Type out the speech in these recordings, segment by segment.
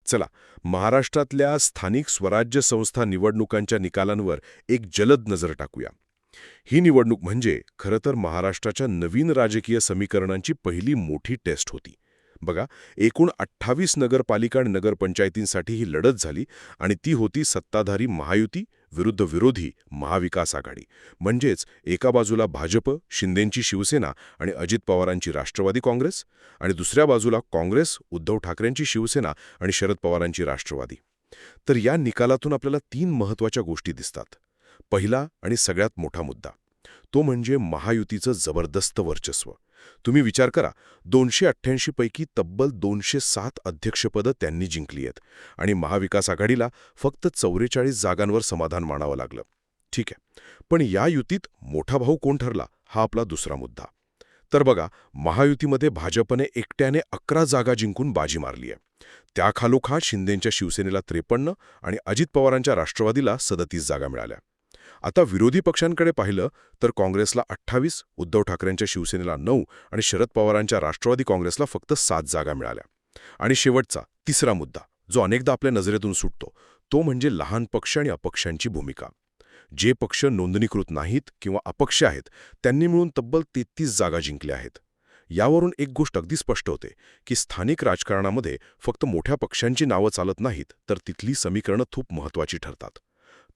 चला, महाराष्ट्रातल्या स्थानिक स्वराज्य संस्था निवडणुकांच्या निकालांवर एक जलद नजर टाकूया. ही निवडणूक म्हणजे खरं तर महाराष्ट्राच्या नवीन राजकीय समीकरणांची पहिली मोठी टेस्ट होती. बघा, एकूण 28 नगरपालिका आणि नगरपंचायतींसाठी ही लढत झाली आणि ती होती सत्ताधारी महायुती विरुद्ध विरोधी महाविकास आघाडी. म्हणजेच एका बाजूला भाजप, शिंदेंची शिवसेना आणि अजित पवारांची राष्ट्रवादी काँग्रेस, आणि दुसऱ्या बाजूला काँग्रेस, उद्धव ठाकरेंची शिवसेना आणि शरद पवारांची राष्ट्रवादी. तर या निकालातून आपल्याला 3 महत्त्वाच्या गोष्टी दिसतात. पहिला आणि सगळ्यात मोठा मुद्दा तो म्हणजे महायुतीचं जबरदस्त वर्चस्व. तुम्ही विचार करा, 288 पैकी तब्बल 207 अध्यक्षपदं त्यांनी जिंकली आहेत आणि महाविकास आघाडीला फक्त 44 जागांवर समाधान मानावं लागलं. ठीक आहे, पण या युतीत मोठा भाऊ कोण ठरला हा आपला दुसरा मुद्दा. तर बघा, महायुतीमध्ये भाजपने एकट्याने 11 जागा जिंकून बाजी मारली आहे. त्याखालोखात शिंदेंच्या शिवसेनेला 53 आणि अजित पवारांच्या राष्ट्रवादीला 37 जागा मिळाल्या. आता विरोधी पक्षांकडे पाहिलं तर काँग्रेसला 28, उद्धव ठाकरेंच्या शिवसेनेला 9 आणि शरद पवारांच्या राष्ट्रवादी काँग्रेसला फक्त 7 जागा मिळाल्या. आणि शेवटचा, तिसरा मुद्दा, जो अनेकदा आपल्या नजरेतून सुटतो, तो म्हणजे लहान पक्ष आणि अपक्षांची भूमिका. जे पक्ष नोंदणीकृत नाहीत किंवा अपक्ष आहेत, त्यांनी मिळून तब्बल 33 जागा जिंकल्या आहेत. यावरून एक गोष्ट अगदी स्पष्ट होते की स्थानिक राजकारणामध्ये फक्त मोठ्या पक्षांची नावं चालत नाहीत, तर तिथली समीकरणं खूप महत्त्वाची ठरतात.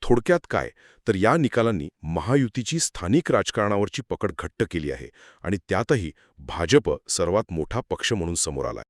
थोडक्यात काय, तर या निकालांनी महायुतीची स्थानिक राजकारणावरची पकड घट्ट केली आहे आणि त्यातही भाजप सर्वात मोठा पक्ष म्हणून समोर आलाय.